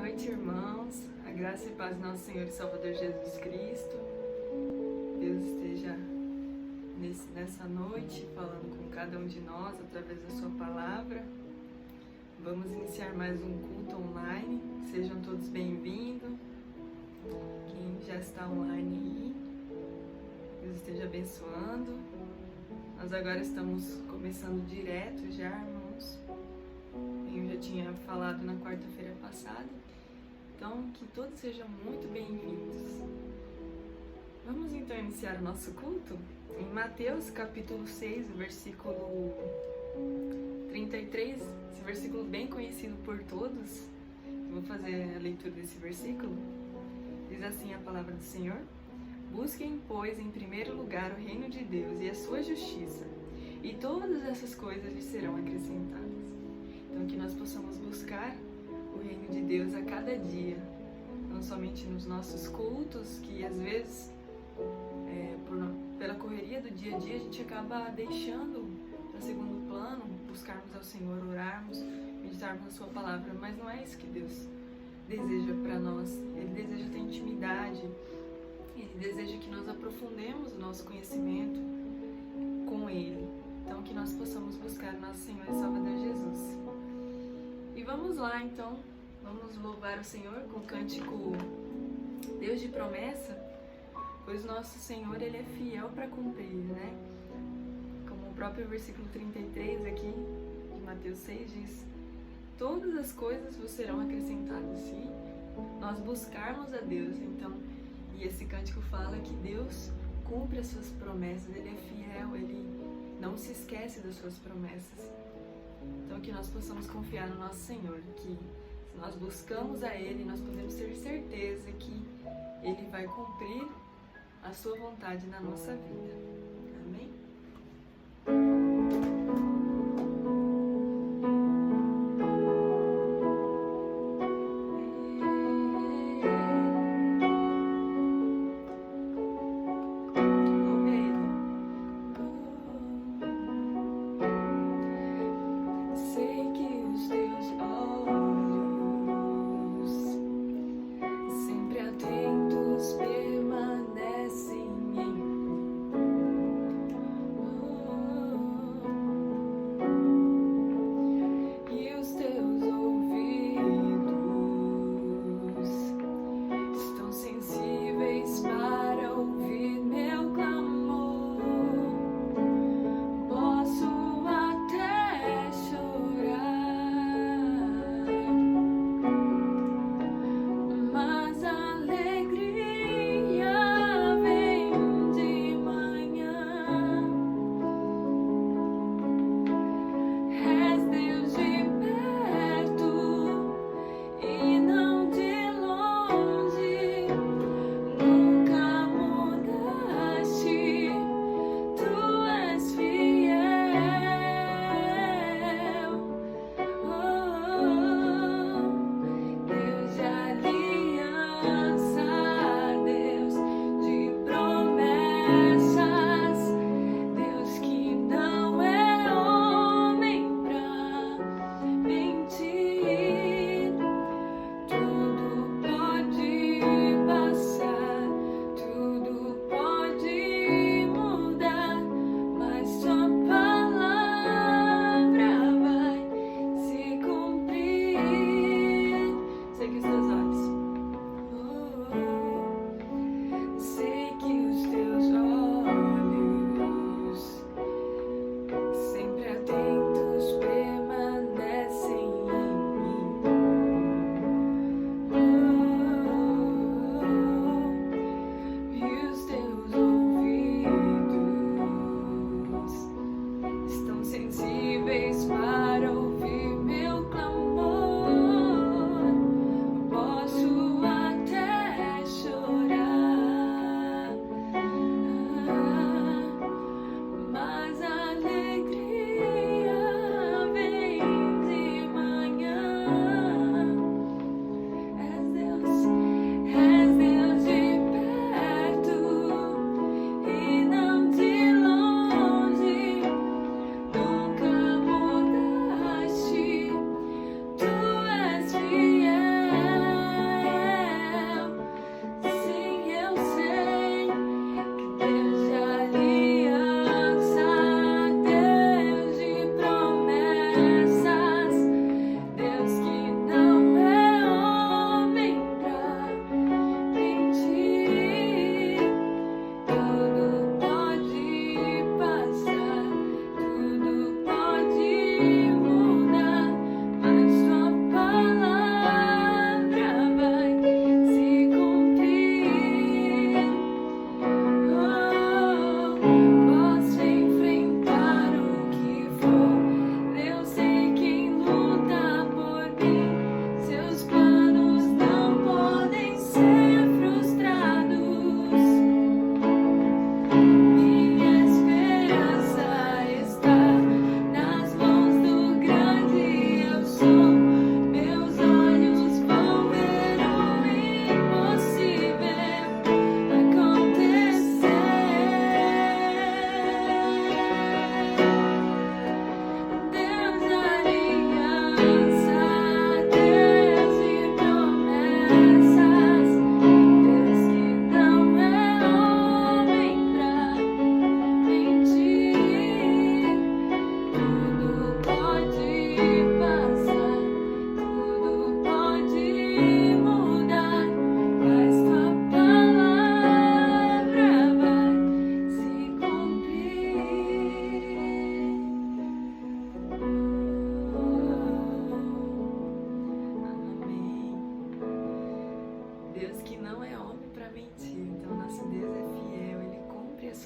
noite, irmãos. A graça e paz do nosso Senhor e Salvador Jesus Cristo. Deus esteja nessa noite falando com cada um de nós através da sua palavra. Vamos iniciar mais um culto online. Sejam todos bem-vindos. Quem já está online aí, Deus esteja abençoando. Nós agora estamos começando direto já, irmãos. Eu já tinha falado na quarta-feira passada. Então, que todos sejam muito bem-vindos. Vamos então iniciar o nosso culto em Mateus capítulo 6, versículo 33, esse versículo bem conhecido por todos. Eu vou fazer a leitura desse versículo. Diz assim a palavra do Senhor: Busquem, pois, em primeiro lugar o reino de Deus e a sua justiça, e todas essas coisas lhes serão acrescentadas. Então, que nós possamos buscar o reino de Deus a cada dia, não somente nos nossos cultos, que às vezes, pela correria do dia a dia, a gente acaba deixando para segundo plano, buscarmos ao Senhor, orarmos, meditarmos na sua palavra, mas não é isso que Deus deseja para nós. Ele deseja ter intimidade, Ele deseja que nós aprofundemos o nosso conhecimento com Ele. Então, que nós possamos buscar o nosso Senhor e Salvador Jesus. E vamos lá, então, vamos louvar o Senhor com o cântico Deus de Promessa, pois o nosso Senhor, Ele é fiel para cumprir, né? Como o próprio versículo 33 aqui de Mateus 6 diz: todas as coisas vos serão acrescentadas se nós buscarmos a Deus. Então, e esse cântico fala que Deus cumpre as suas promessas, Ele é fiel, Ele não se esquece das suas promessas. Então, que nós possamos confiar no nosso Senhor, que se nós buscamos a Ele, nós podemos ter certeza que Ele vai cumprir a sua vontade na nossa vida. Amém? Sempre atentos permanecem em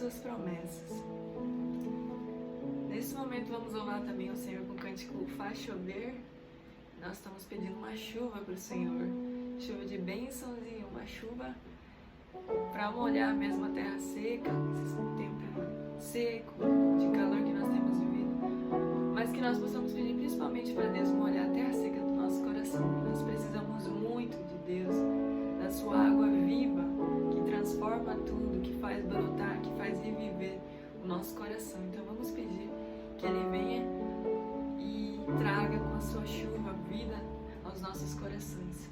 suas promessas. Nesse momento vamos louvar também o Senhor com o cântico Faz Chover. Nós estamos pedindo uma chuva para o Senhor, chuva de bênçãos e uma chuva para molhar mesmo a terra seca, esse tempo seco, de calor que nós temos vivido, mas que nós possamos pedir principalmente para Deus molhar a terra seca do nosso coração. Nós precisamos muito de Deus, da sua água viva, que transforma tudo, que faz brotar, que faz reviver o nosso coração. Então vamos pedir que Ele venha e traga com a sua chuva vida aos nossos corações.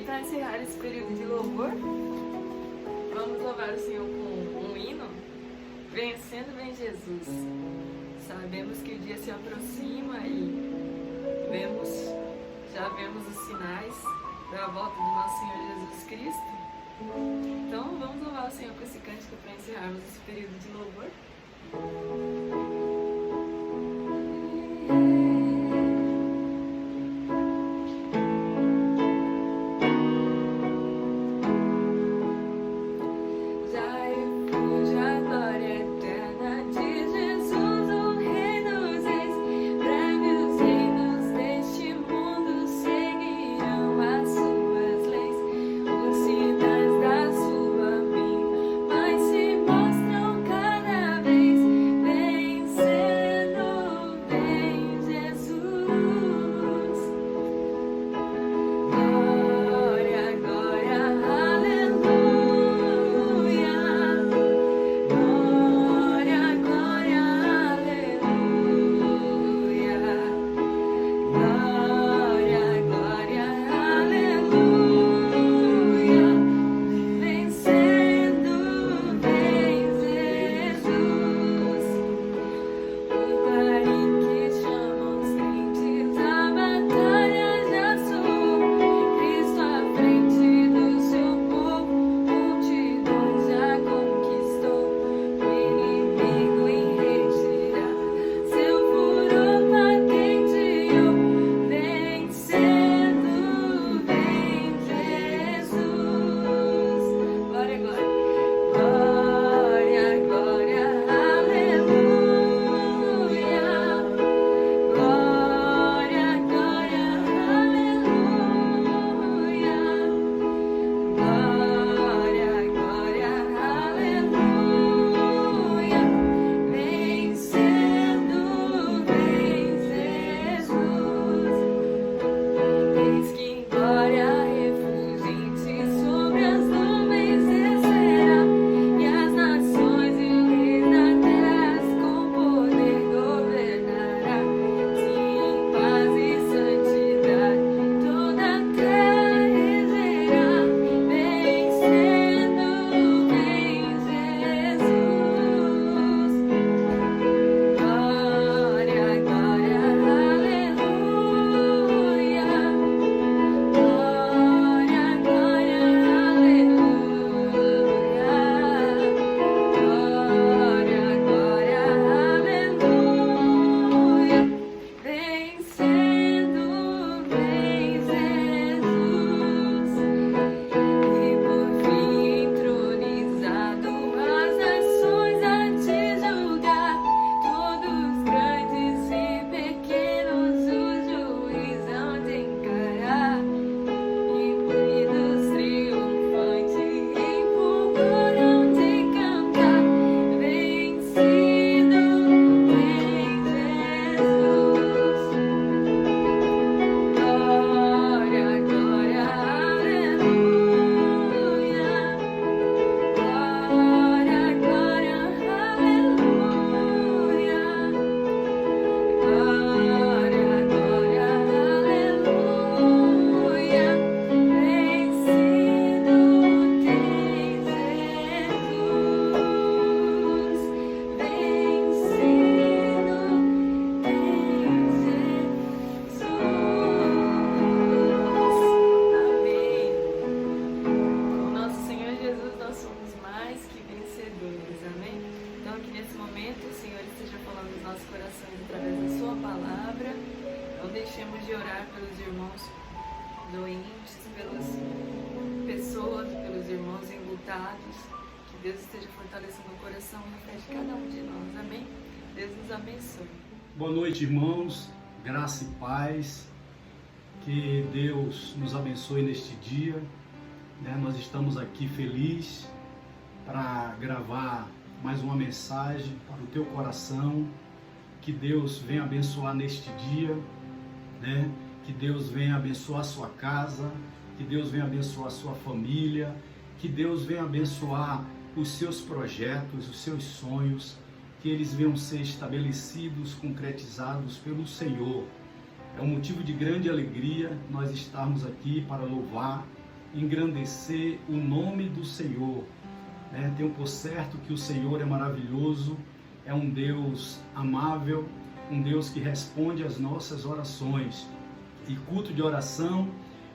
Para encerrar esse período de louvor, vamos louvar o Senhor com um hino, Vencendo Vem Jesus. Sabemos que o dia se aproxima e já vemos os sinais da volta do nosso Senhor Jesus Cristo. Então vamos louvar o Senhor com esse cântico para encerrarmos esse período de louvor. Leis Deixemos de orar pelos irmãos doentes, pelas pessoas, pelos irmãos enlutados. Que Deus esteja fortalecendo o coração e a fé de cada um de nós. Amém? Deus nos abençoe. Boa noite, irmãos. Graça e paz. Que Deus nos abençoe neste dia. Nós estamos aqui felizes para gravar mais uma mensagem para o teu coração. Que Deus venha abençoar neste dia. Que Deus venha abençoar a sua casa, que Deus venha abençoar a sua família, que Deus venha abençoar os seus projetos, os seus sonhos, que eles venham ser estabelecidos, concretizados pelo Senhor. É um motivo de grande alegria nós estarmos aqui para louvar, engrandecer o nome do Senhor. Tenho por certo que o Senhor é maravilhoso, é um Deus amável, um Deus que responde às nossas orações. E culto de oração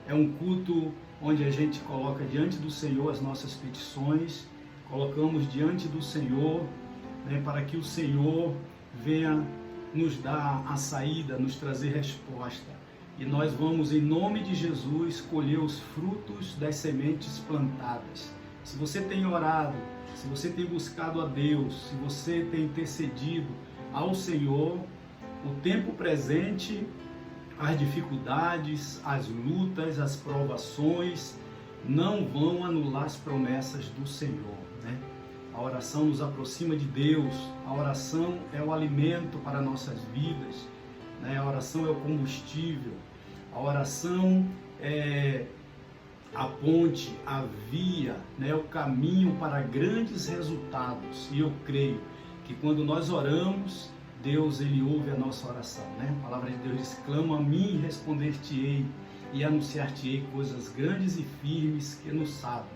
é um culto onde a gente coloca diante do Senhor as nossas petições, colocamos diante do Senhor, para que o Senhor venha nos dar a saída, nos trazer resposta. E nós vamos, em nome de Jesus, colher os frutos das sementes plantadas. Se você tem orado, se você tem buscado a Deus, se você tem intercedido ao Senhor, o tempo presente, as dificuldades, as lutas, as provações não vão anular as promessas do Senhor. A oração nos aproxima de Deus, a oração é o alimento para nossas vidas, a oração é o combustível, a oração é a ponte, a via, o caminho para grandes resultados. E eu creio que quando nós oramos, Deus, Ele ouve a nossa oração, A palavra de Deus diz: clama a mim e responder-te-ei e anunciar-te-ei coisas grandes e firmes que não sabem.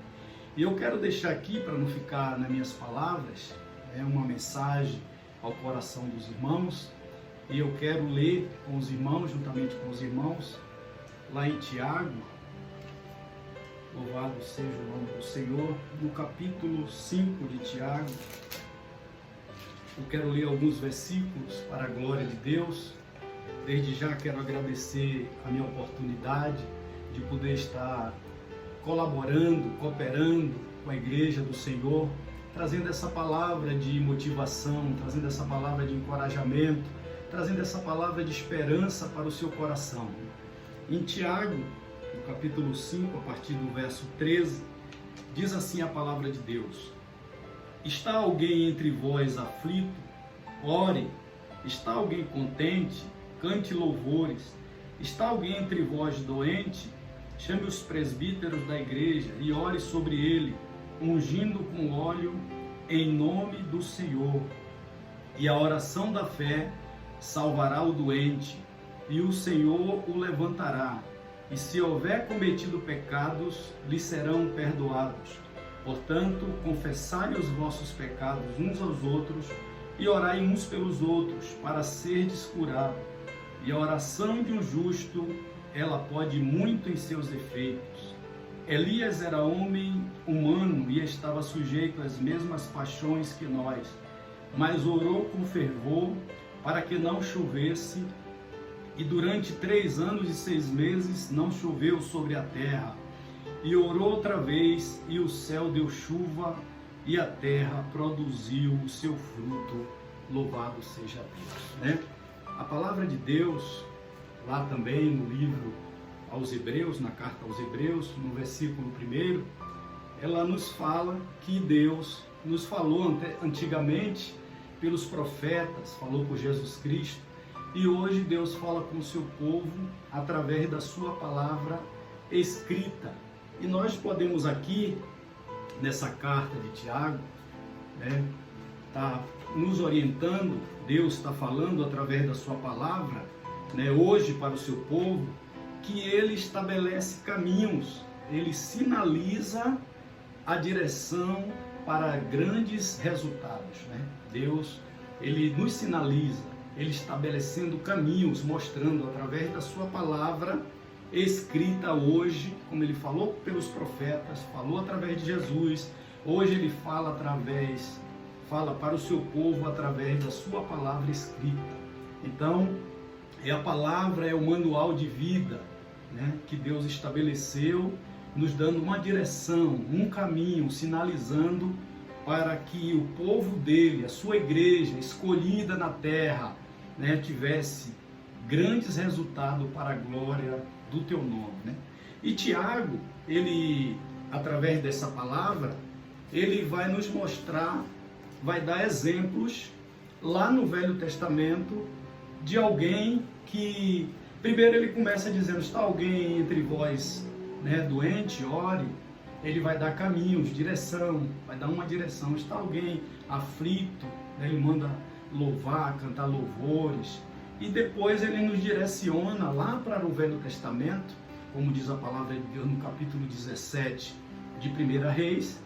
E eu quero deixar aqui, para não ficar nas minhas palavras, uma mensagem ao coração dos irmãos, e eu quero ler com os irmãos, juntamente com os irmãos, lá em Tiago, louvado seja o nome do Senhor, no capítulo 5 de Tiago. Eu quero ler alguns versículos para a glória de Deus. Desde já quero agradecer a minha oportunidade de poder estar colaborando, cooperando com a Igreja do Senhor, trazendo essa palavra de motivação, trazendo essa palavra de encorajamento, trazendo essa palavra de esperança para o seu coração. Em Tiago, no capítulo 5, a partir do verso 13, diz assim a palavra de Deus: está alguém entre vós aflito? Ore. Está alguém contente? Cante louvores. Está alguém entre vós doente? Chame os presbíteros da igreja e ore sobre ele, ungindo com óleo em nome do Senhor. E a oração da fé salvará o doente, e o Senhor o levantará. E se houver cometido pecados, lhe serão perdoados. Portanto, confessai os vossos pecados uns aos outros e orai uns pelos outros, para serdes curados. E a oração de um justo, ela pode muito em seus efeitos. Elias era homem humano e estava sujeito às mesmas paixões que nós, mas orou com fervor para que não chovesse, e durante 3 anos e 6 meses não choveu sobre a terra. E orou outra vez, e o céu deu chuva, e a terra produziu o seu fruto. Louvado seja Deus. A palavra de Deus, lá também no livro aos Hebreus, na carta aos Hebreus, no versículo 1, ela nos fala que Deus nos falou antigamente pelos profetas, falou por Jesus Cristo, e hoje Deus fala com o seu povo através da sua palavra escrita. E nós podemos aqui, nessa carta de Tiago, tá nos orientando Deus está falando através da sua palavra, né, hoje para o seu povo, que ele estabelece caminhos, ele sinaliza a direção para grandes resultados, né? Deus, ele nos sinaliza, ele estabelecendo caminhos, mostrando através da sua palavra escrita hoje, como ele falou pelos profetas, falou através de Jesus, hoje ele fala para o seu povo através da sua palavra escrita. Então, a palavra é o manual de vida, né, que Deus estabeleceu, nos dando uma direção, um caminho, sinalizando para que o povo dele, a sua igreja escolhida na terra, né, tivesse grandes resultados para a glória do teu nome, né? E Tiago, ele, através dessa palavra, ele vai nos mostrar, vai dar exemplos lá no Velho Testamento de alguém que, primeiro ele começa dizendo, está alguém entre vós, né, doente, ore. Ele vai dar caminhos, direção, vai dar uma direção. Está alguém aflito, né, ele manda louvar, cantar louvores. E depois ele nos direciona lá para o Velho Testamento, como diz a palavra de Deus no capítulo 17 de 1 Reis,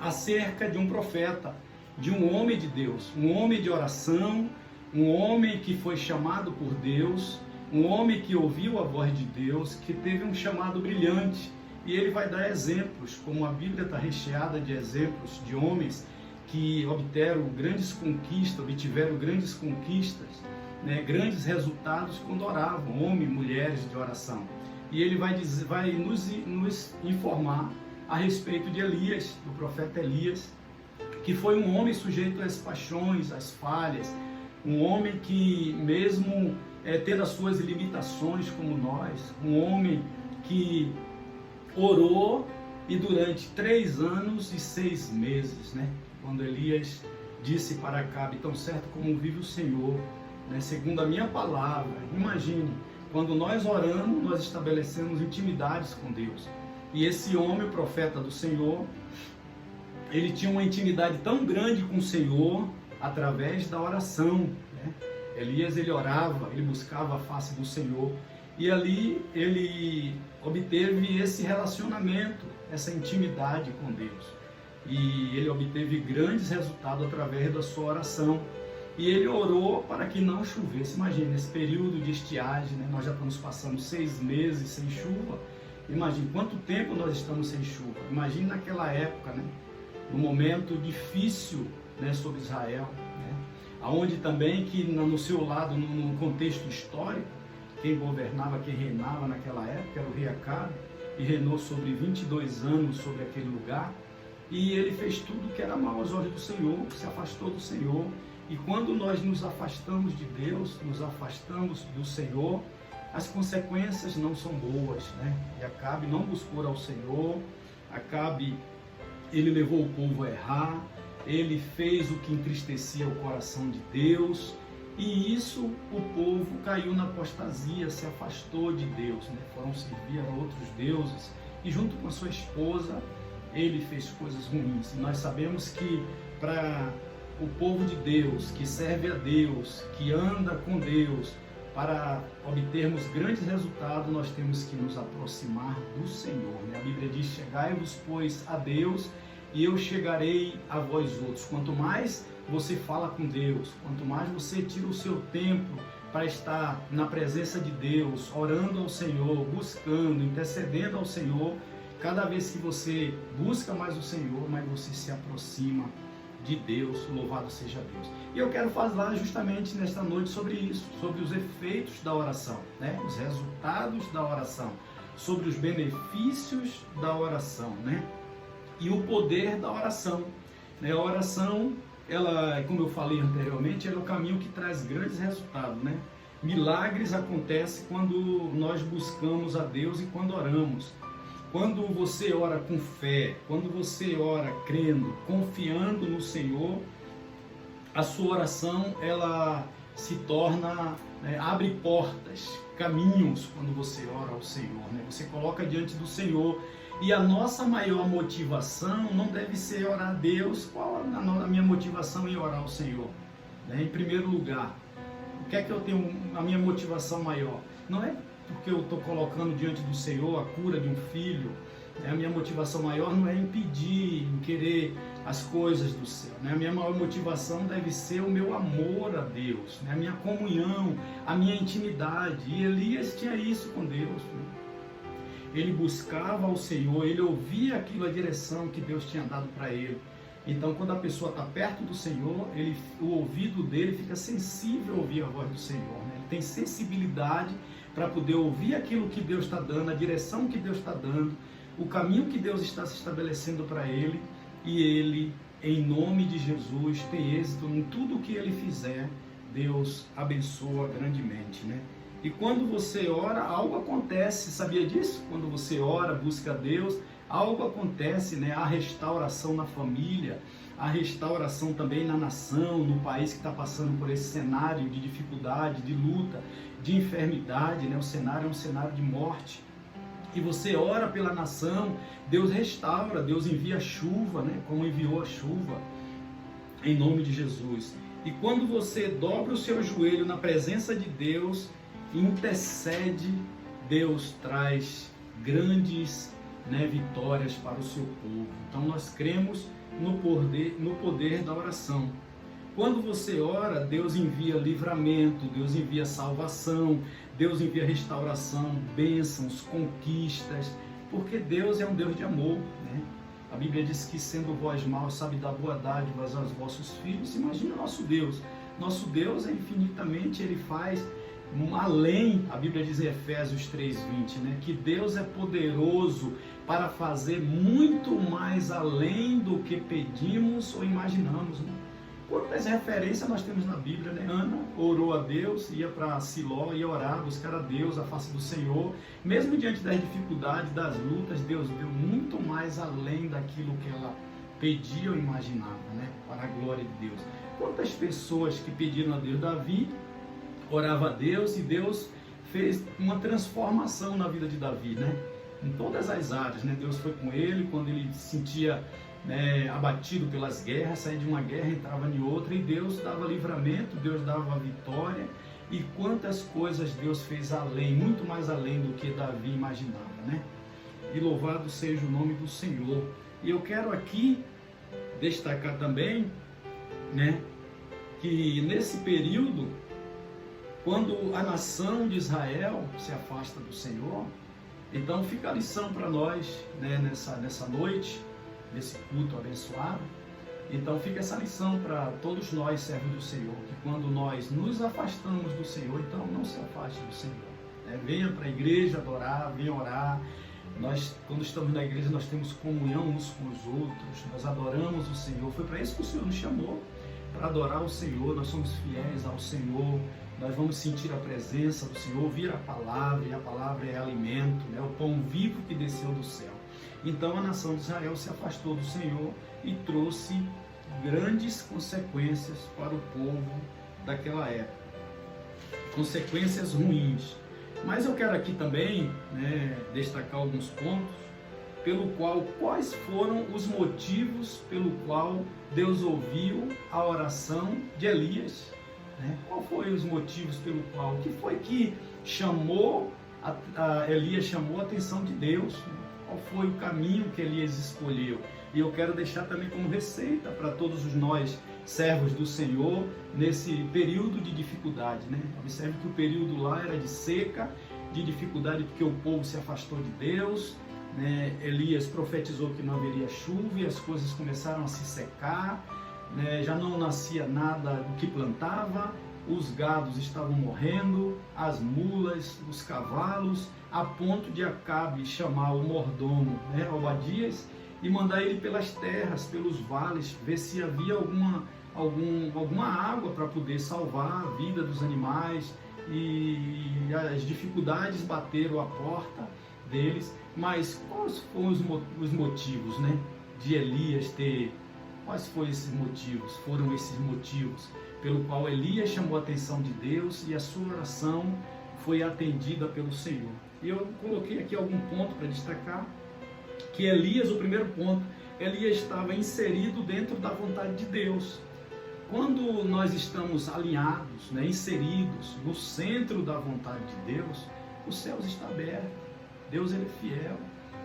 acerca de um profeta, de um homem de Deus, um homem de oração, um homem que foi chamado por Deus, um homem que ouviu a voz de Deus, que teve um chamado brilhante. E ele vai dar exemplos, como a Bíblia está recheada de exemplos de homens que obtiveram grandes conquistas, né, grandes resultados quando oravam, homens e mulheres de oração. E ele vai nos informar a respeito de Elias, do profeta Elias, que foi um homem sujeito às paixões, às falhas, um homem que mesmo tendo as suas limitações como nós, um homem que orou e durante 3 anos e 6 meses, né, quando Elias disse para Acabe, tão certo como vive o Senhor, né, segundo a minha palavra, imagine, quando nós oramos, nós estabelecemos intimidades com Deus. E esse homem, o profeta do Senhor, ele tinha uma intimidade tão grande com o Senhor através da oração, né? Elias, ele orava, ele buscava a face do Senhor, e ali ele obteve esse relacionamento, essa intimidade com Deus. E ele obteve grandes resultados através da sua oração. E ele orou para que não chovesse. Imagina, nesse período de estiagem, né, nós já estamos passando 6 meses sem chuva. Imagina quanto tempo nós estamos sem chuva. Imagina naquela época, né, no momento difícil, né, sobre Israel, né, onde também que no seu lado, no contexto histórico, quem governava, quem reinava naquela época era o rei Acabe, e reinou sobre 22 anos sobre aquele lugar. E ele fez tudo que era mal aos olhos do Senhor, se afastou do Senhor. E quando nós nos afastamos de Deus, nos afastamos do Senhor, as consequências não são boas, né? E Acabe não buscou ao Senhor, Acabe, ele levou o povo a errar, ele fez o que entristecia o coração de Deus, e isso o povo caiu na apostasia, se afastou de Deus, né? Foram servir a outros deuses, e junto com a sua esposa, ele fez coisas ruins. E nós sabemos que para o povo de Deus, que serve a Deus, que anda com Deus, para obtermos grandes resultados, nós temos que nos aproximar do Senhor, né? A Bíblia diz, chegai-vos, pois, a Deus, e eu chegarei a vós outros. Quanto mais você fala com Deus, quanto mais você tira o seu tempo para estar na presença de Deus, orando ao Senhor, buscando, intercedendo ao Senhor, cada vez que você busca mais o Senhor, mais você se aproxima de Deus, louvado seja Deus. E eu quero falar justamente nesta noite sobre isso, sobre os efeitos da oração, né? Os resultados da oração, sobre os benefícios da oração, né? E o poder da oração, né? A oração, ela, como eu falei anteriormente, ela é o caminho que traz grandes resultados, né? Milagres acontecem quando nós buscamos a Deus e quando oramos. Quando você ora com fé, quando você ora crendo, confiando no Senhor, a sua oração, ela se torna, né, abre portas, caminhos quando você ora ao Senhor, né? Você coloca diante do Senhor. E a nossa maior motivação não deve ser orar a Deus. Qual a minha motivação em orar ao Senhor? né? Em primeiro lugar, o que é que eu tenho, a minha motivação maior? Não é porque eu estou colocando diante do Senhor a cura de um filho, né? A minha motivação maior não é impedir, em querer as coisas do céu, né? A minha maior motivação deve ser o meu amor a Deus, né? A minha comunhão, a minha intimidade. E Elias tinha isso com Deus, né? Ele buscava ao Senhor, ele ouvia aquilo, a direção que Deus tinha dado para ele. Então, quando a pessoa está perto do Senhor, o ouvido dele fica sensível a ouvir a voz do Senhor, né? Ele tem sensibilidade para poder ouvir aquilo que Deus está dando, a direção que Deus está dando, o caminho que Deus está se estabelecendo para ele, e ele, em nome de Jesus, tem êxito em tudo que ele fizer. Deus abençoa grandemente, né? E quando você ora, algo acontece, sabia disso? Quando você ora, busca a Deus, algo acontece, né? Há restauração na família, há restauração também na nação, no país que está passando por esse cenário de dificuldade, de luta, de enfermidade, né? O cenário é um cenário de morte. E você ora pela nação, Deus restaura, Deus envia chuva, né? Como enviou a chuva, em nome de Jesus. E quando você dobra o seu joelho na presença de Deus, intercede, Deus traz grandes, né, vitórias para o seu povo. Então nós cremos no poder da oração. Quando você ora, Deus envia livramento, Deus envia salvação, Deus envia restauração, bênçãos, conquistas, porque Deus é um Deus de amor, né? A Bíblia diz que sendo vós maus, sabe dar boa dádiva aos vossos filhos. Imagina o nosso Deus. Nosso Deus é infinitamente, Ele faz além, a Bíblia diz em Efésios 3:20, né, que Deus é poderoso para fazer muito mais além do que pedimos ou imaginamos, né? Quantas referências nós temos na Bíblia, né? Ana orou a Deus, ia para Siló, ia orar, buscar a Deus, a face do Senhor. Mesmo diante das dificuldades, das lutas, Deus deu muito mais além daquilo que ela pedia ou imaginava, né? Para a glória de Deus. Quantas pessoas que pediram a Deus? Davi orava a Deus e Deus fez uma transformação na vida de Davi, né? Em todas as áreas, né? Deus foi com ele quando ele se sentia, né, abatido pelas guerras, saía de uma guerra, entrava em outra, e Deus dava livramento, Deus dava vitória. E quantas coisas Deus fez além, muito mais além do que Davi imaginava, né? E louvado seja o nome do Senhor. E eu quero aqui destacar também, né, que nesse período, quando a nação de Israel se afasta do Senhor, então fica a lição para nós, né, nessa noite, nesse culto abençoado. Então fica essa lição para todos nós, servos do Senhor, que quando nós nos afastamos do Senhor, então não se afaste do Senhor, né? Venha para a igreja adorar, venha orar. Nós, quando estamos na igreja, nós temos comunhão uns com os outros, nós adoramos o Senhor. Foi para isso que o Senhor nos chamou, para adorar o Senhor. Nós somos fiéis ao Senhor. Nós vamos sentir a presença do Senhor, ouvir a palavra, e a palavra é alimento, né? O pão vivo que desceu do céu. Então a nação de Israel se afastou do Senhor e trouxe grandes consequências para o povo daquela época. Consequências ruins. Mas eu quero aqui também, né, destacar alguns pontos, quais foram os motivos pelo qual Deus ouviu a oração de Elias. Qual foram os motivos pelo qual? O que foi que chamou, Elias chamou a atenção de Deus? Qual foi o caminho que Elias escolheu? E eu quero deixar também como receita para todos nós, servos do Senhor, nesse período de dificuldade, né? Observe que o período lá era de seca, de dificuldade, porque o povo se afastou de Deus, né? Elias profetizou que não haveria chuva e as coisas começaram a se secar, né? Já não nascia nada do que plantava, os gados estavam morrendo, as mulas, os cavalos, a ponto de Acabe chamar o mordomo, né, Obadias, e mandar ele pelas terras, pelos vales, ver se havia alguma água para poder salvar a vida dos animais. E as dificuldades bateram a porta deles. Mas quais foram os motivos, né, de Elias ter... Quais foram esses motivos? Foram esses motivos pelo qual Elias chamou a atenção de Deus e a sua oração foi atendida pelo Senhor. E eu coloquei aqui algum ponto para destacar, que Elias, o primeiro ponto, Elias estava inserido dentro da vontade de Deus. quando nós estamos alinhados, né, inseridos no centro da vontade de Deus, os céus estão abertos. Deus, ele é fiel.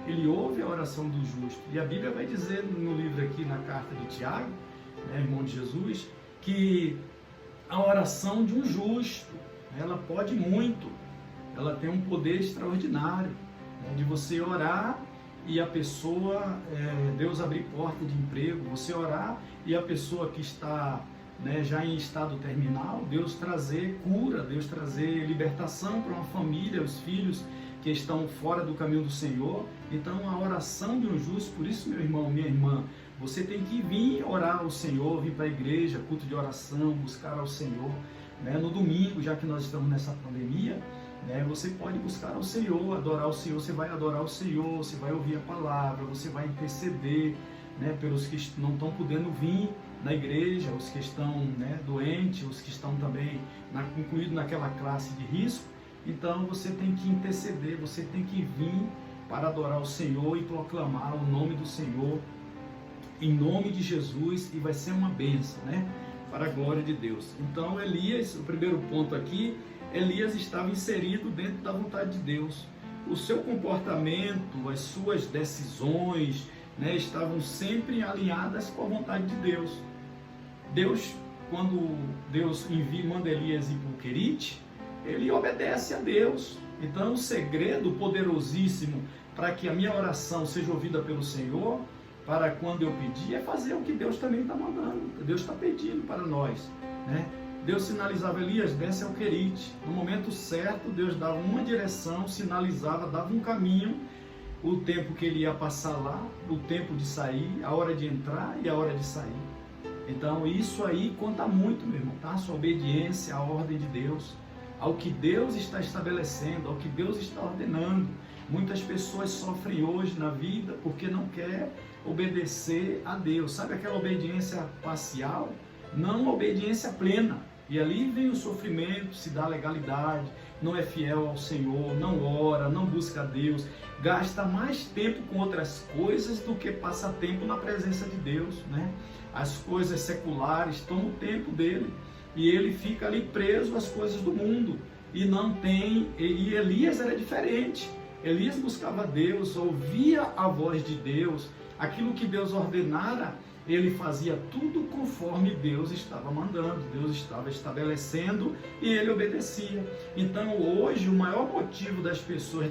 Ele ouve a oração do justo. E a Bíblia vai dizer no livro aqui, na carta de Tiago, né, irmão de Jesus, que a oração de um justo, ela pode muito. Ela tem um poder extraordinário, né, de você orar e a pessoa, Deus abrir porta de emprego, você orar e a pessoa que está, né, já em estado terminal, Deus trazer cura, Deus trazer libertação para uma família, os filhos que estão fora do caminho do Senhor. Então a oração de um justo, por isso, meu irmão, minha irmã, você tem que vir orar ao Senhor, vir para a igreja, culto de oração, buscar ao Senhor, né? No domingo, já que nós estamos nessa pandemia, né, você pode buscar ao Senhor, adorar o Senhor, você vai adorar o Senhor, você vai ouvir a palavra, você vai interceder, né, pelos que não estão podendo vir na igreja, os que estão, né, doentes, os que estão também incluídos naquela classe de risco. Então você tem que interceder, você tem que vir para adorar o Senhor e proclamar o nome do Senhor em nome de Jesus, e vai ser uma bênção, né? Para a glória de Deus. Então Elias, o primeiro ponto aqui, Elias estava inserido dentro da vontade de Deus. O seu comportamento, as suas decisões, né, estavam sempre alinhadas com a vontade de Deus. Deus, quando Deus manda Elias ir para o Querite, ele obedece a Deus. Então o segredo poderosíssimo para que a minha oração seja ouvida pelo Senhor, para quando eu pedir, é fazer o que Deus também está mandando, Deus está pedindo para nós, né? Deus sinalizava: Elias, desce ao Querite. No momento certo, Deus dava uma direção, sinalizava, dava um caminho, o tempo que ele ia passar lá, o tempo de sair, a hora de entrar e a hora de sair. Então isso aí conta muito, meu irmão, tá? Sua obediência à ordem de Deus, ao que Deus está estabelecendo, ao que Deus está ordenando. Muitas pessoas sofrem hoje na vida porque não quer obedecer a Deus. Sabe aquela obediência parcial? Não a obediência plena. E ali vem o sofrimento, se dá legalidade, não é fiel ao Senhor, não ora, não busca a Deus, gasta mais tempo com outras coisas do que passa tempo na presença de Deus, né? As coisas seculares tomam o tempo dele e ele fica ali preso às coisas do mundo e não tem. E Elias era diferente. Elias buscava Deus, ouvia a voz de Deus, aquilo que Deus ordenara, ele fazia tudo conforme Deus estava mandando, Deus estava estabelecendo e ele obedecia. Então hoje o maior motivo das pessoas,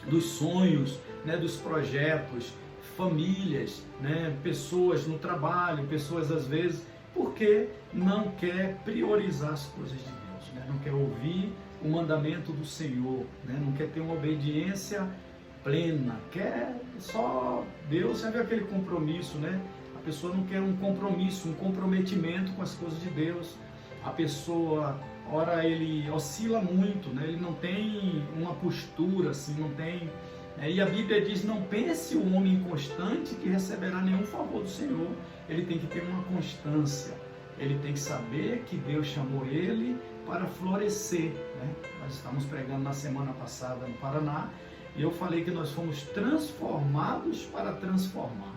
dos sonhos, né, dos projetos, famílias, né, pessoas no trabalho, pessoas às vezes, porque não quer priorizar as coisas de Deus, né, não quer ouvir o mandamento do Senhor, né, não quer ter uma obediência plena, quer só Deus. Você vê aquele compromisso, né? A pessoa não quer um compromisso, um comprometimento com as coisas de Deus. A pessoa, ora, ele oscila muito, né? Ele não tem uma postura, assim, não tem. E a Bíblia diz: não pense o homem inconstante que receberá nenhum favor do Senhor. Ele tem que ter uma constância. Ele tem que saber que Deus chamou ele para florescer, né? Nós estávamos pregando na semana passada no Paraná. E eu falei que nós fomos transformados para transformar.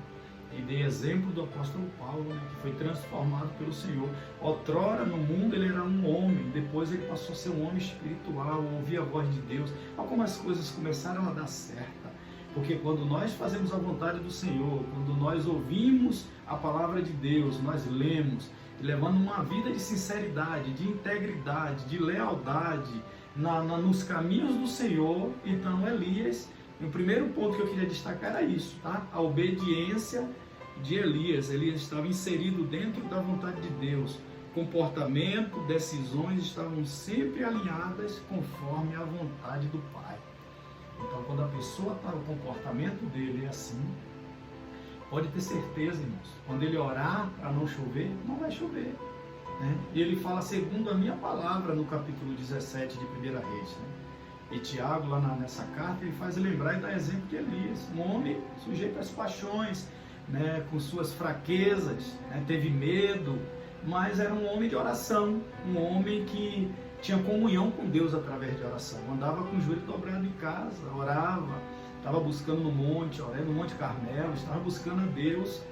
E dei exemplo do apóstolo Paulo, né, que foi transformado pelo Senhor. Outrora no mundo ele era um homem, depois ele passou a ser um homem espiritual, ouvir a voz de Deus. Olha como as coisas começaram a dar certo. Porque quando nós fazemos a vontade do Senhor, quando nós ouvimos a palavra de Deus, nós lemos, levando uma vida de sinceridade, de integridade, de lealdade, nos caminhos do Senhor. Então Elias, o primeiro ponto que eu queria destacar era isso, tá? A obediência de Elias. Elias estava inserido dentro da vontade de Deus. Comportamento, decisões estavam sempre alinhadas conforme a vontade do Pai. Então quando a pessoa está, o comportamento dele é assim, pode ter certeza, irmãos, quando ele orar para não chover, não vai chover. E ele fala segundo a minha palavra no capítulo 17 de 1 Reis, né? E Tiago, lá nessa carta, ele faz lembrar e dá exemplo de Elias, um homem sujeito às paixões, né? Com suas fraquezas, né? Teve medo, mas era um homem de oração, um homem que tinha comunhão com Deus através de oração, andava com o joelho dobrado em casa, orava, estava buscando no Monte Carmelo, estava buscando a Deus,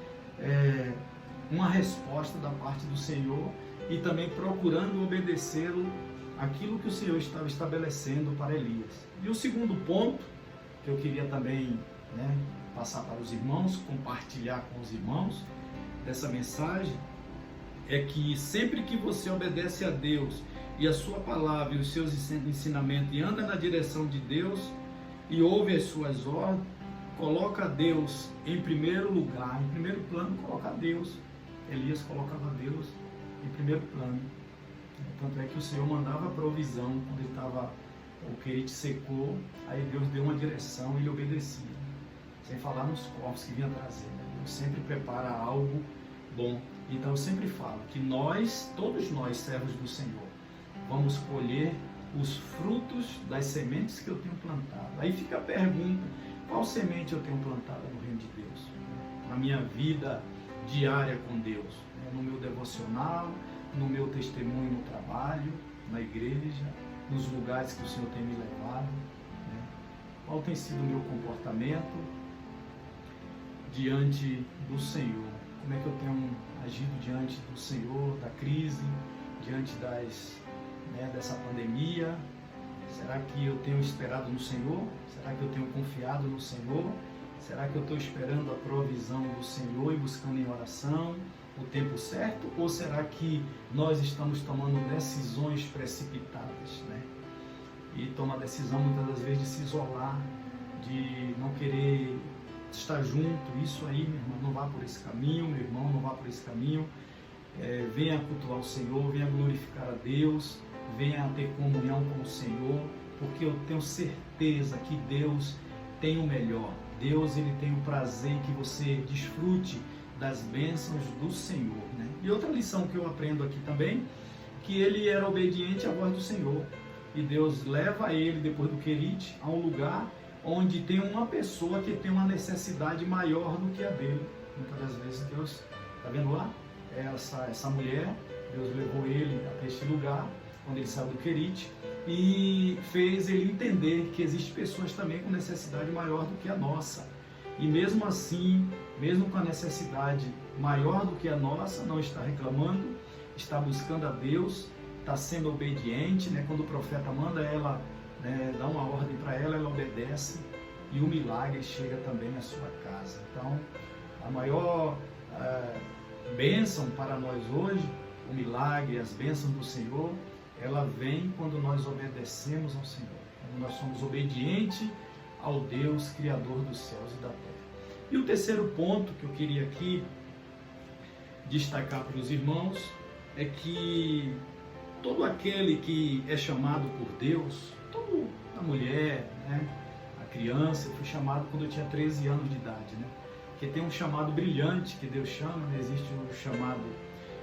uma resposta da parte do Senhor e também procurando obedecê-lo aquilo que o Senhor estava estabelecendo para Elias. E o segundo ponto que eu queria também, passar para os irmãos, compartilhar com os irmãos dessa mensagem, é que sempre que você obedece a Deus e a sua palavra e os seus ensinamentos e anda na direção de Deus e ouve as suas ordens, coloca Deus em primeiro lugar, em primeiro plano, coloca Deus. Elias colocava Deus em primeiro plano. Tanto é que o Senhor mandava provisão quando ele estava, o querite secou, aí Deus deu uma direção e ele obedecia. Sem falar nos corpos que vinha trazer. Deus sempre prepara algo bom. Então eu sempre falo que nós, todos nós, servos do Senhor, vamos colher os frutos das sementes que eu tenho plantado. Aí fica a pergunta, qual semente eu tenho plantada no reino de Deus? Na minha vida diária com Deus, no meu devocional, no meu testemunho no trabalho, na igreja, nos lugares que o Senhor tem me levado. Qual tem sido o meu comportamento diante do Senhor? Como é que eu tenho agido diante do Senhor, da crise, diante dessa pandemia? Será que eu tenho esperado no Senhor? Será que eu tenho confiado no Senhor? Será que eu estou esperando a provisão do Senhor e buscando em oração o tempo certo? Ou será que nós estamos tomando decisões precipitadas, E toma a decisão muitas das vezes de se isolar, de não querer estar junto. Isso aí, meu irmão, não vá por esse caminho, meu irmão, não vá por esse caminho. Venha cultuar o Senhor, venha glorificar a Deus, venha ter comunhão com o Senhor, porque eu tenho certeza que Deus tem o melhor. Deus, ele tem o prazer em que você desfrute das bênçãos do Senhor, E outra lição que eu aprendo aqui também, que ele era obediente à voz do Senhor. E Deus leva ele, depois do querite, a um lugar onde tem uma pessoa que tem uma necessidade maior do que a dele. Muitas das vezes Deus, está vendo lá? Essa mulher, Deus levou ele até este lugar, quando ele saiu do querite, e fez ele entender que existem pessoas também com necessidade maior do que a nossa. E mesmo assim, mesmo com a necessidade maior do que a nossa, não está reclamando, está buscando a Deus, está sendo obediente, Quando o profeta manda ela, dá uma ordem para ela, ela obedece e o milagre chega também à sua casa. Então, a maior bênção para nós hoje, o milagre, as bênçãos do Senhor, ela vem quando nós obedecemos ao Senhor, quando nós somos obedientes ao Deus Criador dos céus e da terra. E o terceiro ponto que eu queria aqui destacar para os irmãos é que todo aquele que é chamado por Deus, toda a mulher, a criança, eu fui chamado quando eu tinha 13 anos de idade, Porque tem um chamado brilhante que Deus chama, existe um chamado,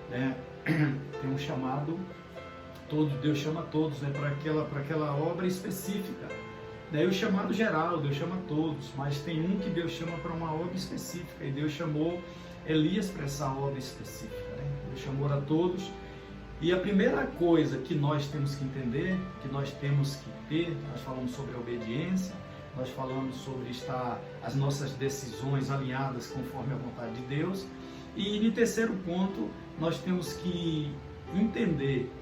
tem um chamado, Deus chama todos, para aquela obra específica. Daí o chamado geral, Deus chama todos, mas tem um que Deus chama para uma obra específica, e Deus chamou Elias para essa obra específica, Deus chamou a todos. E a primeira coisa que nós temos que entender, que nós temos que ter, nós falamos sobre a obediência, nós falamos sobre estar as nossas decisões alinhadas conforme a vontade de Deus. E no terceiro ponto, nós temos que entender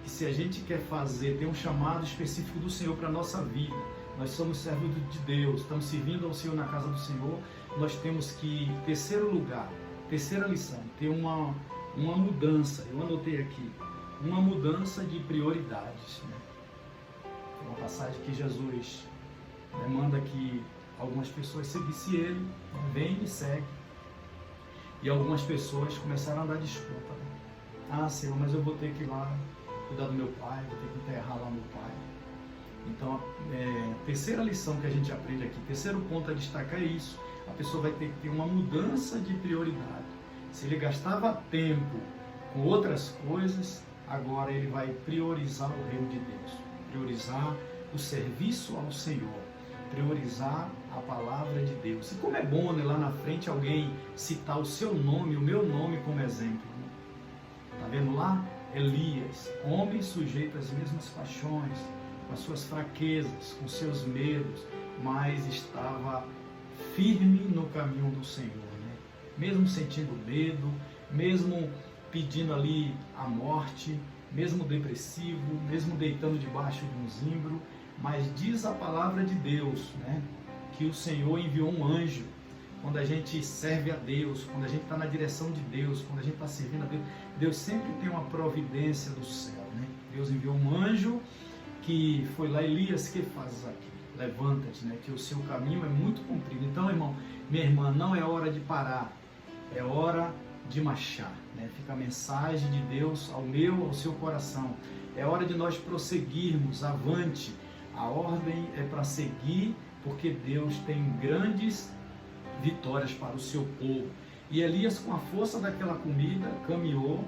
que se a gente quer ter um chamado específico do Senhor para a nossa vida, nós somos servos de Deus, estamos servindo ao Senhor na casa do Senhor, nós temos que, terceiro lugar, terceira lição, ter uma mudança, eu anotei aqui, uma mudança de prioridades. Tem uma passagem que Jesus manda que algumas pessoas seguissem ele, vem e segue. E algumas pessoas começaram a dar desculpa. Ah, Senhor, mas eu vou ter que ir lá cuidar do meu pai, vou ter que enterrar lá meu pai. Então, terceira lição que a gente aprende aqui, terceiro ponto a destacar é isso. A pessoa vai ter que ter uma mudança de prioridade. Se ele gastava tempo com outras coisas, agora ele vai priorizar o reino de Deus, priorizar o serviço ao Senhor, priorizar a palavra de Deus. E como é bom, lá na frente alguém citar o seu nome, o meu nome como exemplo. Está vendo lá? Elias, homem sujeito às mesmas paixões, com as suas fraquezas, com seus medos, mas estava firme no caminho do Senhor, mesmo sentindo medo, mesmo pedindo ali a morte, mesmo depressivo, mesmo deitando debaixo de um zimbro, mas diz a palavra de Deus, né, que o Senhor enviou um anjo. Quando a gente serve a Deus, quando a gente está na direção de Deus, quando a gente está servindo a Deus, Deus sempre tem uma providência do céu, né? Deus enviou um anjo que foi lá: Elias, que fazes aqui? Levanta-te, né, que o seu caminho é muito comprido. Então, irmão, minha irmã, não é hora de parar, é hora de marchar, né? Fica a mensagem de Deus ao meu, ao seu coração. É hora de nós prosseguirmos avante. A ordem é para seguir, porque Deus tem grandes vitórias para o seu povo. E Elias, com a força daquela comida, caminhou,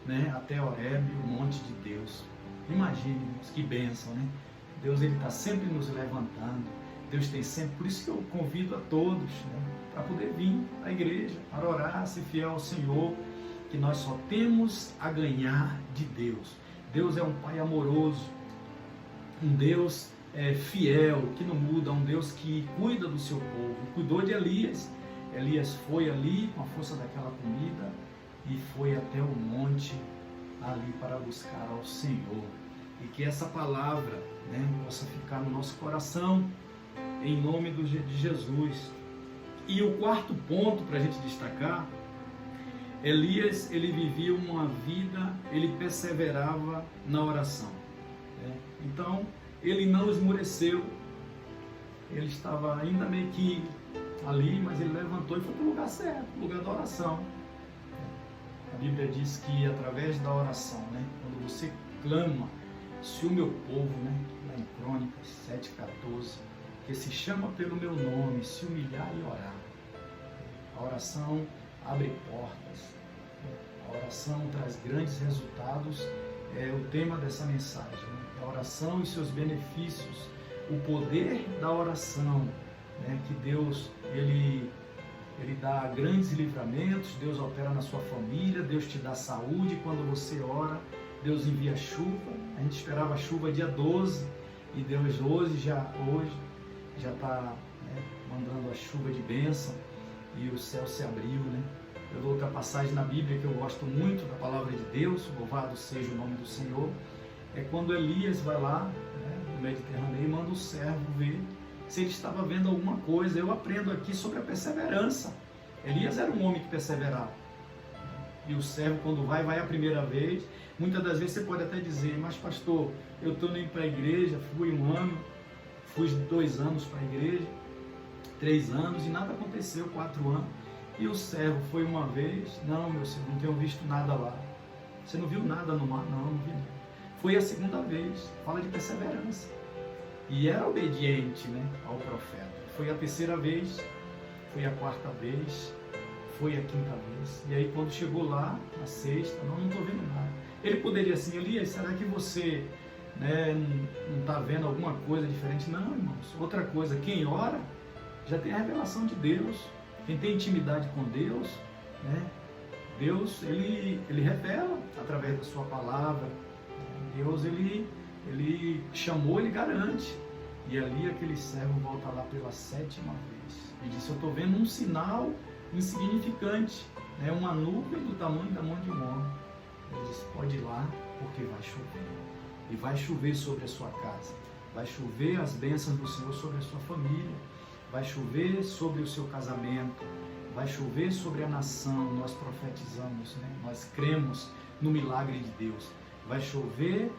né, até Horebe, o monte de Deus. Imagine que bênção, né? Deus, ele está sempre nos levantando. Deus tem sempre, por isso que eu convido a todos, né, para poder vir à igreja, para orar, ser fiel ao Senhor, que nós só temos a ganhar de Deus. Deus é um Pai amoroso, um Deus fiel, que não muda, um Deus que cuida do seu povo. Cuidou de Elias. Elias foi ali com a força daquela comida e foi até o monte ali para buscar ao Senhor. E que essa palavra, né, possa ficar no nosso coração, em nome de Jesus. E o quarto ponto para a gente destacar: Elias, ele vivia uma vida, ele perseverava na oração, né? Então, ele não esmoreceu, ele estava ainda meio que ali, mas ele levantou e foi para o lugar certo, o lugar da oração. A Bíblia diz que através da oração, né, quando você clama, se o meu povo, né, lá em Crônicas 7,14, que se chama pelo meu nome, se humilhar e orar. A oração abre portas, a oração traz grandes resultados, é o tema dessa mensagem, né? A oração e seus benefícios, o poder da oração, né? Que Deus, ele dá grandes livramentos, Deus opera na sua família, Deus te dá saúde quando você ora, Deus envia chuva. A gente esperava a chuva dia 12 e Deus hoje já está, né, mandando a chuva de bênção e o céu se abriu, né? Eu dou outra passagem na Bíblia que eu gosto muito da palavra de Deus, louvado seja o nome do Senhor. É quando Elias vai lá, né, no Mediterrâneo, e manda o servo ver se ele estava vendo alguma coisa. Eu aprendo aqui sobre a perseverança. Elias era um homem que perseverava. E o servo, quando vai a primeira vez. Muitas das vezes você pode até dizer: mas pastor, eu estou indo para a igreja, fui 1 ano, fui 2 anos para a igreja, 3 anos e nada aconteceu, 4 anos. E o servo foi uma vez: não, meu senhor, não tenho visto nada lá. Você não viu nada no mar? Não vi nada. Foi a segunda vez, fala de perseverança. E era obediente, né, ao profeta. Foi a terceira vez, foi a quarta vez, foi a quinta vez. E aí quando chegou lá, a sexta, não estou vendo nada. Ele poderia assim: Elias, será que você, né, não está vendo alguma coisa diferente? Não, irmãos. Outra coisa, quem ora já tem a revelação de Deus. Quem tem intimidade com Deus, né, Deus, ele revela através da sua palavra. Deus, ele chamou, ele garante. E ali aquele servo volta lá pela 7ª vez e disse: eu estou vendo um sinal insignificante, né, uma nuvem do tamanho da mão de um homem. Ele disse: pode ir lá, porque vai chover. E vai chover sobre a sua casa, vai chover as bênçãos do Senhor sobre a sua família, vai chover sobre o seu casamento, vai chover sobre a nação. Nós profetizamos, né? Nós cremos no milagre de Deus. Vai chover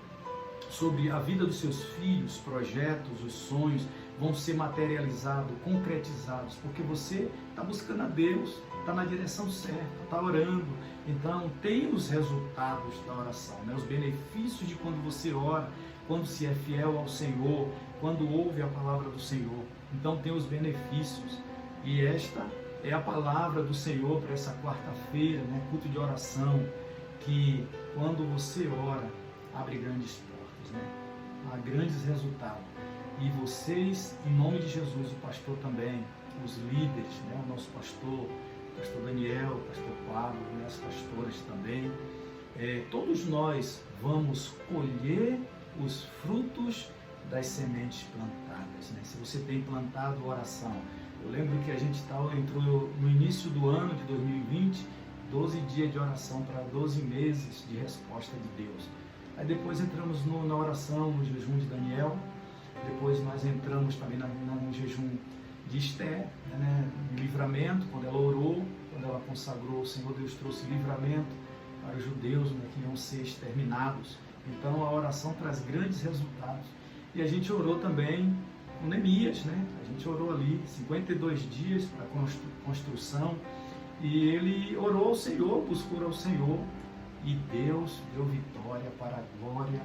sobre a vida dos seus filhos, projetos, os sonhos vão ser materializados, concretizados, porque você está buscando a Deus, está na direção certa, está orando. Então tem os resultados da oração, né? Os benefícios de quando você ora, quando se é fiel ao Senhor, quando ouve a palavra do Senhor. Então tem os benefícios. E esta é a palavra do Senhor para essa quarta-feira, né? Culto de oração, que quando você ora, abre grandes portas, né? Há grandes resultados. E vocês, em nome de Jesus, o pastor também, os líderes, né? O nosso pastor Daniel, o pastor Pablo, né? As pastoras também, todos nós vamos colher os frutos das sementes plantadas, né? Se você tem plantado oração, eu lembro que a gente entrou no início do ano de 2020, 12 dias de oração para 12 meses de resposta de Deus. Aí depois entramos na oração, no jejum de Daniel. Depois nós entramos também no jejum de Esther, né, de livramento, quando ela orou, quando ela consagrou, o Senhor Deus trouxe livramento para os judeus, né, que iam ser exterminados. Então a oração traz grandes resultados. E a gente orou também com Neemias, né? A gente orou ali 52 dias para construção, e ele orou ao Senhor, buscou ao Senhor, e Deus deu vitória para a glória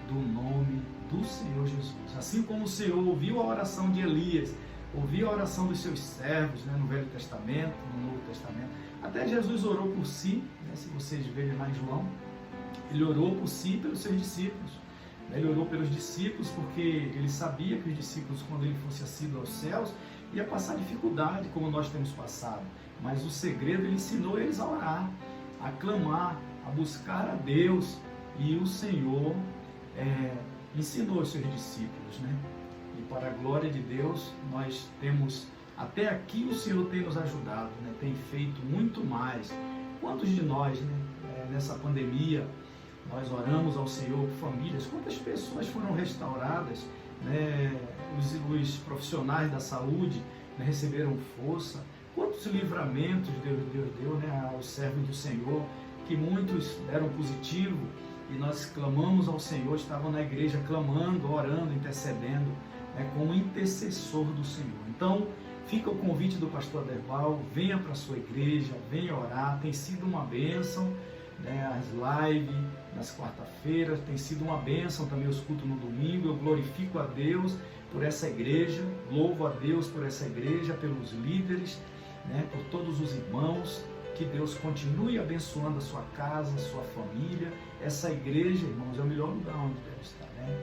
do nome do Senhor Jesus. Assim como o Senhor ouviu a oração de Elias, ouviu a oração dos seus servos, né, no Velho Testamento, no Novo Testamento, até Jesus orou por si, né, se vocês verem lá em João, ele orou por si e pelos seus discípulos. Ele orou pelos discípulos porque ele sabia que os discípulos, quando ele fosse ascido aos céus, ia passar dificuldade como nós temos passado. Mas o segredo, ele ensinou eles a orar, a clamar, a buscar a Deus. E o Senhor ensinou os seus discípulos, né? E para a glória de Deus, nós temos, até aqui o Senhor tem nos ajudado, né? Tem feito muito mais. Quantos de nós, né, nessa pandemia, nós oramos ao Senhor por famílias? Quantas pessoas foram restauradas, né? Os profissionais da saúde, né, receberam força. Quantos livramentos Deus deu, né, aos servos do Senhor, que muitos deram positivo, e nós clamamos ao Senhor, estavam na igreja clamando, orando, intercedendo, né, como intercessor do Senhor. Então, fica o convite do pastor Aderbal, venha para a sua igreja, venha orar, tem sido uma bênção, né, as lives nas quarta-feiras, tem sido uma bênção também os cultos no domingo. Eu glorifico a Deus por essa igreja, louvo a Deus por essa igreja, pelos líderes, né, por todos os irmãos. Que Deus continue abençoando a sua casa, a sua família. Essa igreja, irmãos, é o melhor lugar onde deve estar, né?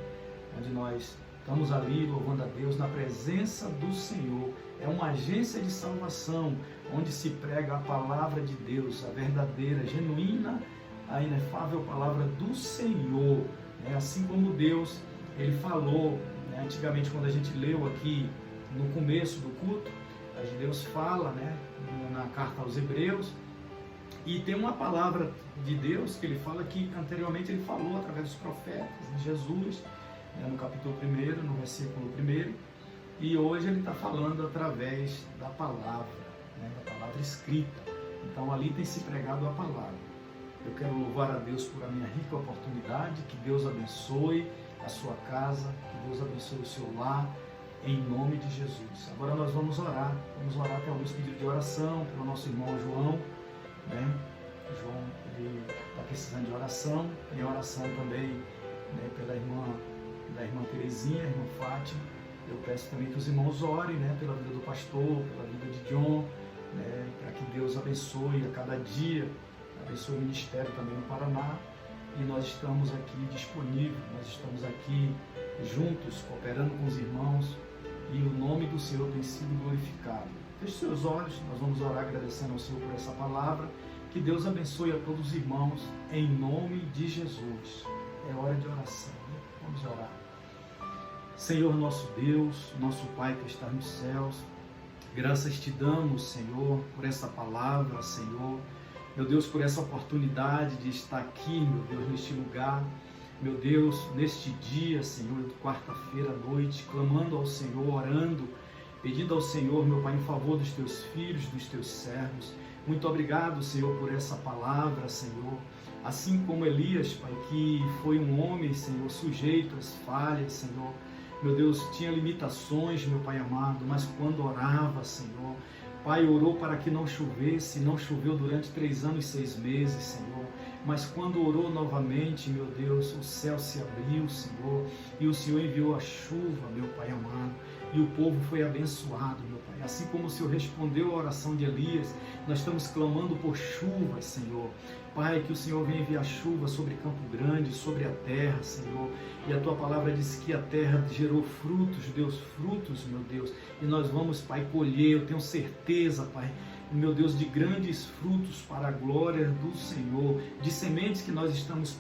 Onde nós estamos ali louvando a Deus na presença do Senhor. É uma agência de salvação, onde se prega a palavra de Deus, a verdadeira, genuína, a inefável palavra do Senhor, né? Assim como Deus, Ele falou, né, antigamente, quando a gente leu aqui no começo do culto, Deus fala, né, na carta aos Hebreus, e tem uma palavra de Deus que Ele fala que anteriormente Ele falou através dos profetas, de Jesus, né, no capítulo 1, no versículo 1, e hoje Ele está falando através da palavra, né, da palavra escrita. Então ali tem se pregado a palavra. Eu quero louvar a Deus por a minha rica oportunidade, que Deus abençoe a sua casa, que Deus abençoe o seu lar, em nome de Jesus. Agora nós vamos orar, tem alguns pedidos de oração pelo nosso irmão João, né? João, ele está precisando de oração, tem oração também, né, pela irmã Terezinha, a irmã Fátima. Eu peço também que os irmãos orem, né, pela vida do pastor, pela vida de John, né, para que Deus abençoe a cada dia, abençoe o ministério também no Paraná. E nós estamos aqui disponíveis, nós estamos aqui juntos, cooperando com os irmãos, e o nome do Senhor tem sido glorificado. Feche seus olhos, nós vamos orar agradecendo ao Senhor por essa palavra. Que Deus abençoe a todos os irmãos, em nome de Jesus. É hora de oração, né? Vamos orar. Senhor nosso Deus, nosso Pai que está nos céus, graças te damos, Senhor, por essa palavra, Senhor. Meu Deus, por essa oportunidade de estar aqui, meu Deus, neste lugar. Meu Deus, neste dia, Senhor, de quarta-feira à noite, clamando ao Senhor, orando, pedindo ao Senhor, meu Pai, em favor dos teus filhos, dos teus servos. Muito obrigado, Senhor, por essa palavra, Senhor. Assim como Elias, Pai, que foi um homem, Senhor, sujeito às falhas, Senhor. Meu Deus, tinha limitações, meu Pai amado, mas quando orava, Senhor, Pai, orou para que não chovesse, não choveu durante 3 anos e 6 meses, Senhor. Mas quando orou novamente, meu Deus, o céu se abriu, Senhor, e o Senhor enviou a chuva, meu Pai amado, e o povo foi abençoado, meu Pai. Assim como o Senhor respondeu a oração de Elias, nós estamos clamando por chuvas, Senhor. Pai, que o Senhor venha enviar chuva sobre Campo Grande, sobre a terra, Senhor. E a Tua palavra diz que a terra gerou frutos, Deus, frutos, meu Deus. E nós vamos, Pai, colher, eu tenho certeza, Pai, meu Deus, de grandes frutos para a glória do Senhor, de sementes que nós estamos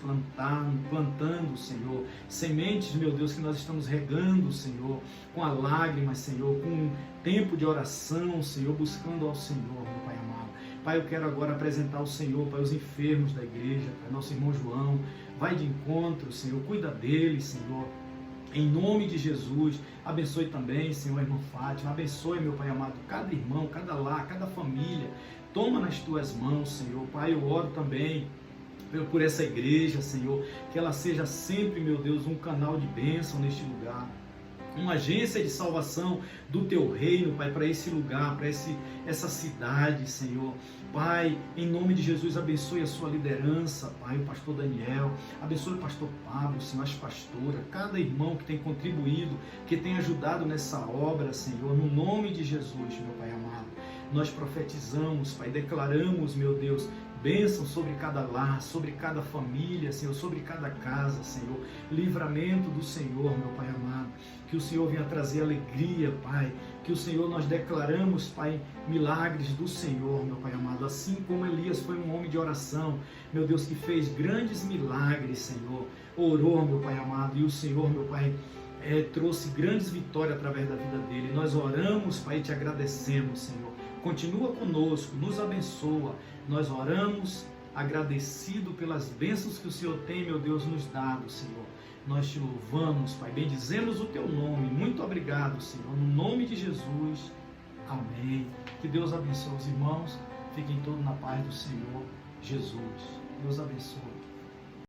plantando, Senhor, sementes, meu Deus, que nós estamos regando, Senhor, com a lágrima, Senhor, com um tempo de oração, Senhor, buscando ao Senhor, meu Pai amado. Pai, eu quero agora apresentar ao Senhor, Pai, os enfermos da igreja, Pai, nosso irmão João, vai de encontro, Senhor, cuida dele, Senhor. Em nome de Jesus, abençoe também, Senhor, a irmã Fátima, abençoe, meu Pai amado, cada irmão, cada lar, cada família, toma nas tuas mãos, Senhor. Pai, eu oro também por essa igreja, Senhor, que ela seja sempre, meu Deus, um canal de bênção neste lugar, uma agência de salvação do teu reino, Pai, para esse lugar, para essa cidade, Senhor. Pai, em nome de Jesus, abençoe a sua liderança, Pai, o pastor Daniel, abençoe o pastor Pablo, Senhor, as pastoras, cada irmão que tem contribuído, que tem ajudado nessa obra, Senhor, no nome de Jesus, meu Pai amado. Nós profetizamos, Pai, declaramos, meu Deus, bênção sobre cada lar, sobre cada família, Senhor, sobre cada casa, Senhor. Livramento do Senhor, meu Pai amado. Que o Senhor venha trazer alegria, Pai. Que o Senhor, nós declaramos, Pai, milagres do Senhor, meu Pai amado. Assim como Elias foi um homem de oração, meu Deus, que fez grandes milagres, Senhor. Orou, meu Pai amado, e o Senhor, meu Pai, trouxe grandes vitórias através da vida dele. Nós oramos, Pai, e te agradecemos, Senhor. Continua conosco, nos abençoa. Nós oramos agradecido pelas bênçãos que o Senhor tem, meu Deus, nos dado, Senhor. Nós te louvamos, Pai, bendizemos o teu nome. Muito obrigado, Senhor, no nome de Jesus. Amém. Que Deus abençoe os irmãos. Fiquem todos na paz do Senhor Jesus. Deus abençoe.